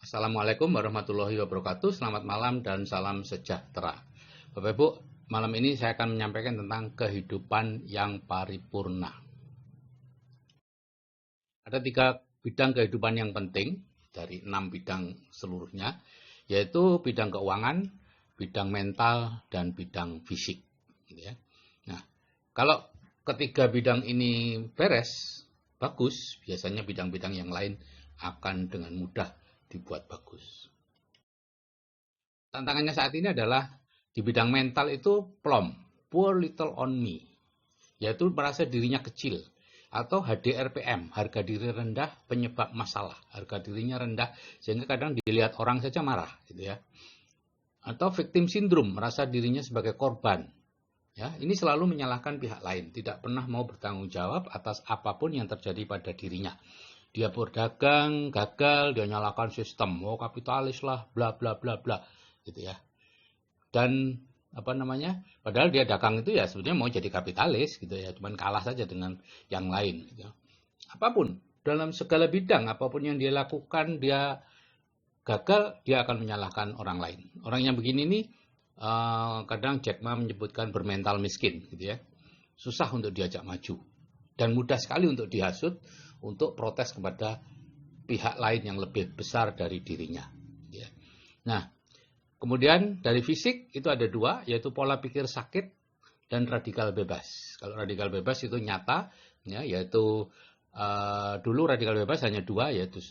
Assalamualaikum warahmatullahi wabarakatuh. Selamat malam dan salam sejahtera. Bapak Ibu, malam ini saya akan menyampaikan tentang kehidupan yang paripurna. Ada 3 bidang kehidupan yang penting dari 6 bidang seluruhnya, yaitu bidang keuangan, bidang mental, dan bidang fisik. Nah, kalau ketiga bidang ini beres, bagus, biasanya bidang-bidang yang lain akan dengan mudah dibuat bagus. Tantangannya saat ini adalah di bidang mental itu plom, poor little on me, yaitu merasa dirinya kecil, atau HDRPM, harga diri rendah penyebab masalah, harga dirinya rendah sehingga kadang dilihat orang saja marah, gitu ya. Atau victim syndrome, merasa dirinya sebagai korban. Ya, ini selalu menyalahkan pihak lain, tidak pernah mau bertanggung jawab atas apapun yang terjadi pada dirinya. Dia berdagang, gagal, dia nyalakan sistem, kapitalis lah, bla bla bla bla, gitu ya. Dan padahal dia dagang itu ya sebetulnya mau jadi kapitalis, gitu ya, cuman kalah saja dengan yang lain. Gitu. Apapun, dalam segala bidang, apapun yang dia lakukan, dia gagal, dia akan menyalahkan orang lain. Orang yang begini nih, kadang Jack Ma menyebutkan bermental miskin, gitu ya. Susah untuk diajak maju dan mudah sekali untuk dihasut, untuk protes kepada pihak lain yang lebih besar dari dirinya. Ya. Nah, kemudian dari fisik itu ada 2, yaitu pola pikir sakit dan radikal bebas. Kalau radikal bebas itu nyata, ya, yaitu dulu radikal bebas hanya 2, yaitu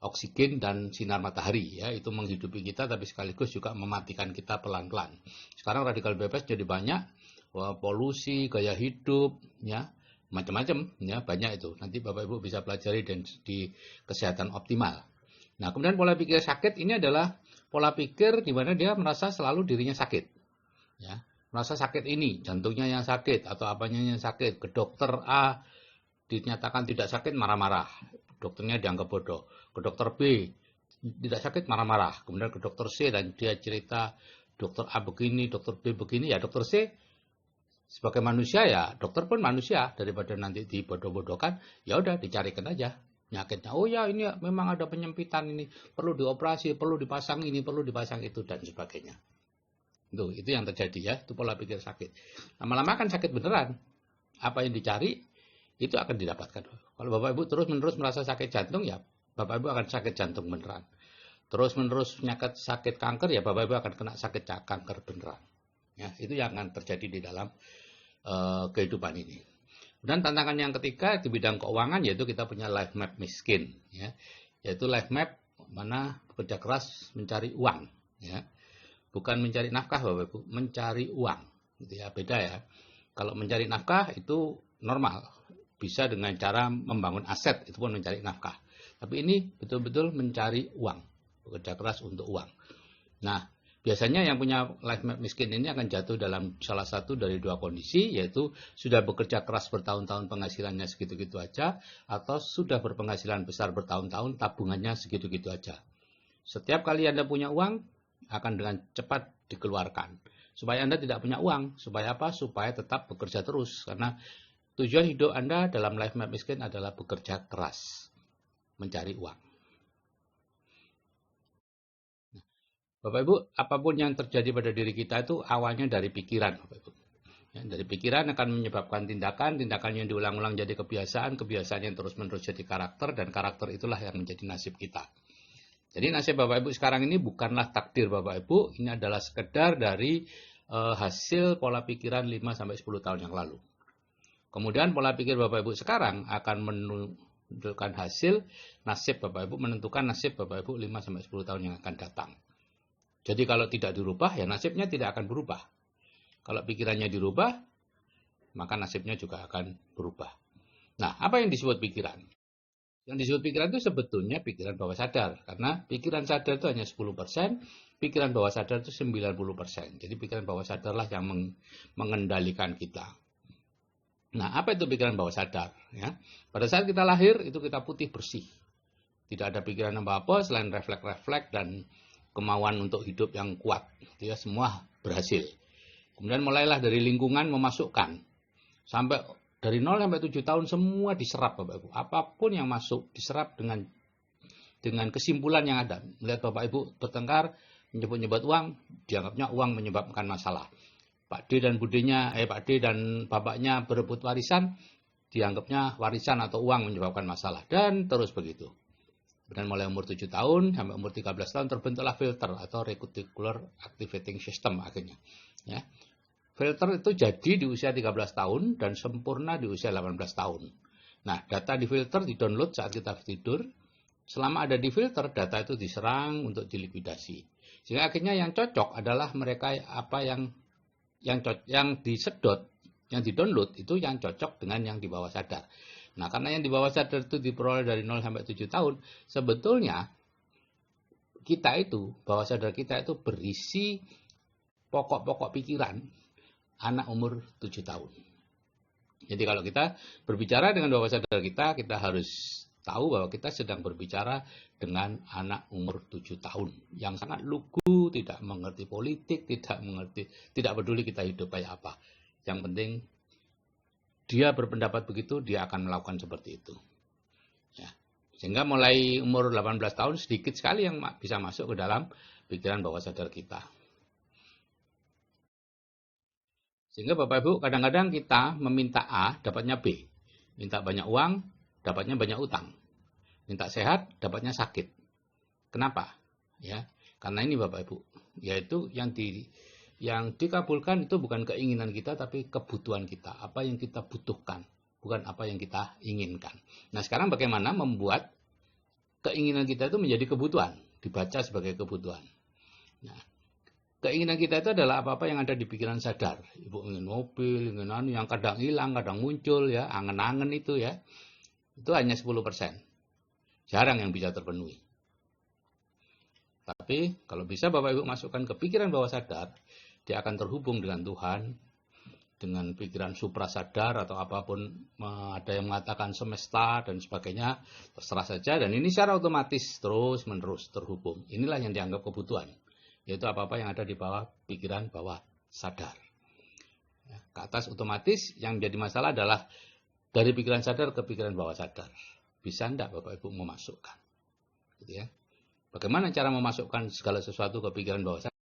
oksigen dan sinar matahari, ya, itu menghidupi kita tapi sekaligus juga mematikan kita pelan-pelan. Sekarang radikal bebas jadi banyak, polusi, gaya hidup, ya, macam-macam, ya, banyak itu. Nanti Bapak Ibu bisa pelajari dan di kesehatan optimal. Nah, kemudian pola pikir sakit ini adalah pola pikir di mana dia merasa selalu dirinya sakit, ya, merasa sakit ini, jantungnya yang sakit atau apanya yang sakit. Ke dokter A dinyatakan tidak sakit, marah-marah, dokternya dianggap bodoh. Ke dokter B tidak sakit, marah-marah. Kemudian ke dokter C dan dia cerita dokter A begini, dokter B begini, ya dokter C sebagai manusia, ya dokter pun manusia, daripada nanti dibodoh-bodohkan, ya udah dicarikan aja penyakitnya. Oh ya, ini memang ada penyempitan, ini perlu dioperasi, perlu dipasang ini, perlu dipasang itu, dan sebagainya. Itu yang terjadi, ya, itu pola pikir sakit. Lama-lama kan sakit beneran. Apa yang dicari itu akan didapatkan. Kalau Bapak Ibu terus-menerus merasa sakit jantung, ya Bapak Ibu akan sakit jantung beneran. Terus-menerus penyakit sakit kanker, ya Bapak Ibu akan kena sakit kanker beneran. Ya, itu yang akan terjadi di dalam kehidupan ini. Dan tantangan yang ketiga di bidang keuangan, yaitu kita punya life map miskin, ya, yaitu life map mana bekerja keras mencari uang, ya, bukan mencari nafkah Bapak Ibu, mencari uang, gitu ya, beda ya. Kalau mencari nafkah itu normal, bisa dengan cara membangun aset, itu pun mencari nafkah. Tapi ini betul-betul mencari uang, bekerja keras untuk uang. Nah, biasanya yang punya life map miskin ini akan jatuh dalam salah satu dari 2 kondisi, yaitu sudah bekerja keras bertahun-tahun penghasilannya segitu-gitu aja, atau sudah berpenghasilan besar bertahun-tahun tabungannya segitu-gitu aja. Setiap kali Anda punya uang, akan dengan cepat dikeluarkan. Supaya Anda tidak punya uang, supaya apa? Supaya tetap bekerja terus, karena tujuan hidup Anda dalam life map miskin adalah bekerja keras, mencari uang. Bapak Ibu, apapun yang terjadi pada diri kita itu awalnya dari pikiran, Bapak Ibu. Ya, dari pikiran akan menyebabkan tindakan yang diulang-ulang jadi kebiasaan yang terus-menerus jadi karakter, dan karakter itulah yang menjadi nasib kita. Jadi nasib Bapak Ibu sekarang ini bukanlah takdir Bapak Ibu, ini adalah sekedar dari hasil pola pikiran 5-10 tahun yang lalu. Kemudian pola pikir Bapak Ibu sekarang akan menunjukkan hasil nasib Bapak Ibu, menentukan nasib Bapak Ibu 5-10 tahun yang akan datang. Jadi kalau tidak dirubah, ya nasibnya tidak akan berubah. Kalau pikirannya dirubah, maka nasibnya juga akan berubah. Nah, apa yang disebut pikiran? Yang disebut pikiran itu sebetulnya pikiran bawah sadar. Karena pikiran sadar itu hanya 10%, pikiran bawah sadar itu 90%. Jadi pikiran bawah sadarlah yang mengendalikan kita. Nah, apa itu pikiran bawah sadar? Ya, pada saat kita lahir, itu kita putih bersih. Tidak ada pikiran apa-apa selain refleks-refleks dan kemauan untuk hidup yang kuat. Ya, semua berhasil. Kemudian mulailah dari lingkungan memasukkan. Sampai dari 0 sampai 7 tahun semua diserap Bapak Ibu. Apapun yang masuk diserap dengan dengan kesimpulan yang ada. Melihat Bapak Ibu bertengkar, menyebut-nyebut uang, dianggapnya uang menyebabkan masalah. Pak D dan Pak D dan bapaknya berebut warisan, dianggapnya warisan atau uang menyebabkan masalah. Dan terus begitu. Dan mulai umur 7 tahun sampai umur 13 tahun terbentuklah filter atau reticular activating system akhirnya. Ya. Filter itu jadi di usia 13 tahun dan sempurna di usia 18 tahun. Nah, data di filter di-download saat kita tidur. Selama ada di filter, data itu diserang untuk dilikuidasi. Sehingga akhirnya yang cocok adalah mereka yang disedot, yang di-download itu yang cocok dengan yang di bawah sadar. Nah, karena yang di bawah sadar itu diperoleh dari 0 sampai 7 tahun, sebetulnya kita itu, bawah sadar kita itu berisi pokok-pokok pikiran anak umur 7 tahun. Jadi kalau kita berbicara dengan bawah sadar kita harus tahu bahwa kita sedang berbicara dengan anak umur 7 tahun yang sangat lugu, tidak mengerti politik, tidak peduli kita hidup kayak apa. Yang penting dia berpendapat begitu, dia akan melakukan seperti itu. Ya. Sehingga mulai umur 18 tahun sedikit sekali yang bisa masuk ke dalam pikiran bawah sadar kita. Sehingga Bapak Ibu kadang-kadang kita meminta A, dapatnya B. Minta banyak uang, dapatnya banyak utang. Minta sehat, dapatnya sakit. Kenapa? Ya, karena ini Bapak Ibu, yaitu yang dikabulkan itu bukan keinginan kita, tapi kebutuhan kita. Apa yang kita butuhkan, bukan apa yang kita inginkan. Nah, sekarang bagaimana membuat keinginan kita itu menjadi kebutuhan, dibaca sebagai kebutuhan. Nah, keinginan kita itu adalah apa-apa yang ada di pikiran sadar. Ibu ingin mobil, ingin yang kadang hilang, kadang muncul, ya, angen-angen itu ya. Itu hanya 10%. Jarang yang bisa terpenuhi. Tapi kalau bisa Bapak Ibu masukkan ke pikiran bawah sadar, dia akan terhubung dengan Tuhan, dengan pikiran suprasadar atau apapun, ada yang mengatakan semesta dan sebagainya, terserah saja. Dan ini secara otomatis terus-menerus terhubung. Inilah yang dianggap kebutuhan, yaitu apa-apa yang ada di bawah pikiran bawah sadar. Ya, ke atas otomatis yang menjadi masalah adalah dari pikiran sadar ke pikiran bawah sadar. Bisa enggak Bapak Ibu memasukkan? Gitu ya. Bagaimana cara memasukkan segala sesuatu ke pikiran bawah sadar?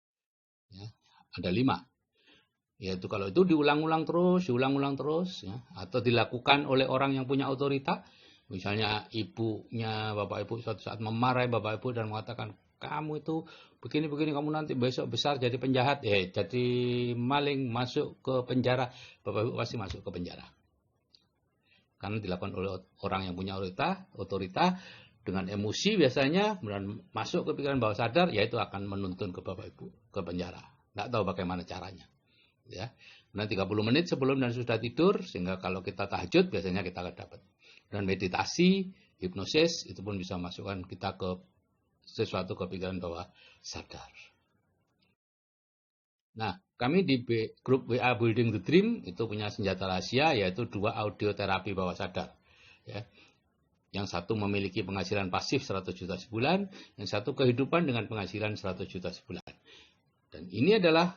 Ya, ada 5. Yaitu kalau itu diulang-ulang terus, ya, atau dilakukan oleh orang yang punya otorita, misalnya ibunya Bapak Ibu suatu saat memarahi Bapak Ibu dan mengatakan, kamu itu begini-begini, kamu nanti besok besar jadi penjahat, jadi maling, masuk ke penjara. Bapak Ibu pasti masuk ke penjara. Karena dilakukan oleh orang yang punya otorita dengan emosi biasanya, kemudian masuk ke pikiran bawah sadar, yaitu akan menuntun ke Bapak Ibu ke penjara. Tidak tahu bagaimana caranya. Ya. Nah, 30 menit sebelum dan sudah tidur, sehingga kalau kita tahajud biasanya kita akan dapat. Dan meditasi, hipnosis, itu pun bisa masukkan kita ke sesuatu ke pikiran bawah sadar. Nah, kami di grup WA Building the Dream itu punya senjata rahasia, yaitu 2 audio terapi bawah sadar. Ya. Yang satu memiliki penghasilan pasif 100 juta sebulan, yang satu kehidupan dengan penghasilan 100 juta sebulan. Dan ini adalah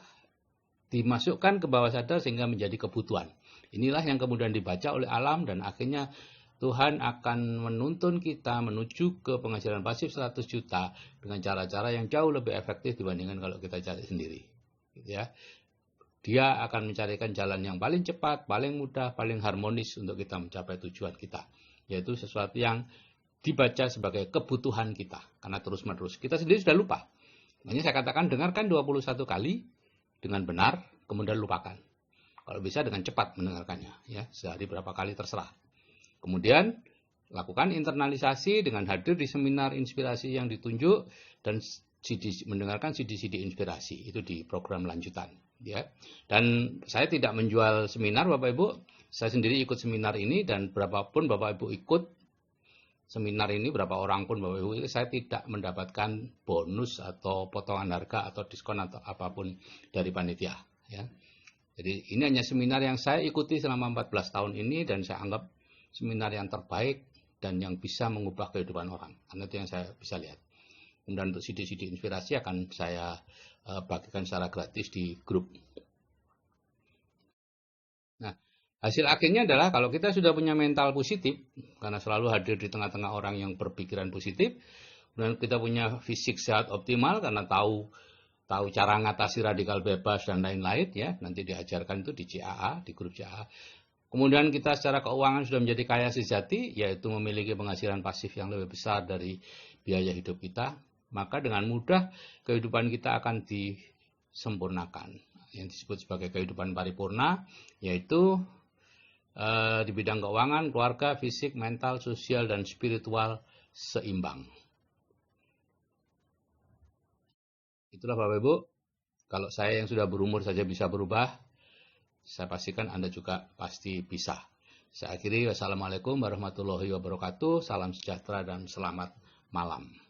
dimasukkan ke bawah sadar sehingga menjadi kebutuhan. Inilah yang kemudian dibaca oleh alam dan akhirnya Tuhan akan menuntun kita menuju ke penghasilan pasif 100 juta dengan cara-cara yang jauh lebih efektif dibandingkan kalau kita cari sendiri. Ya. Dia akan mencarikan jalan yang paling cepat, paling mudah, paling harmonis untuk kita mencapai tujuan kita. Yaitu sesuatu yang dibaca sebagai kebutuhan kita. Karena terus-menerus. Kita sendiri sudah lupa. Makanya saya katakan dengarkan 21 kali dengan benar, kemudian lupakan. Kalau bisa dengan cepat mendengarkannya. Ya, sehari berapa kali terserah. Kemudian lakukan internalisasi dengan hadir di seminar inspirasi yang ditunjuk dan mendengarkan CD-CD inspirasi itu di program lanjutan, ya. Dan saya tidak menjual seminar Bapak Ibu, saya sendiri ikut seminar ini dan berapapun Bapak Ibu ikut seminar ini, berapa orang pun Bapak Ibu, saya tidak mendapatkan bonus atau potongan harga atau diskon atau apapun dari panitia, ya. Jadi ini hanya seminar yang saya ikuti selama 14 tahun ini dan saya anggap seminar yang terbaik dan yang bisa mengubah kehidupan orang. Karena itu yang saya bisa lihat. Kemudian untuk CD-CD inspirasi akan saya bagikan secara gratis di grup. Nah, hasil akhirnya adalah kalau kita sudah punya mental positif, karena selalu hadir di tengah-tengah orang yang berpikiran positif, Kemudian kita punya fisik sehat optimal karena tahu cara mengatasi radikal bebas dan lain-lain ya. Nanti diajarkan itu di CAA, di grup CAA. Kemudian kita secara keuangan sudah menjadi kaya sejati, yaitu memiliki penghasilan pasif yang lebih besar dari biaya hidup kita. Maka dengan mudah kehidupan kita akan disempurnakan. Yang disebut sebagai kehidupan paripurna, yaitu di bidang keuangan, keluarga, fisik, mental, sosial, dan spiritual seimbang. Itulah Bapak Ibu, kalau saya yang sudah berumur saja bisa berubah, saya pastikan Anda juga pasti bisa. Saya akhiri, wassalamualaikum warahmatullahi wabarakatuh, salam sejahtera dan selamat malam.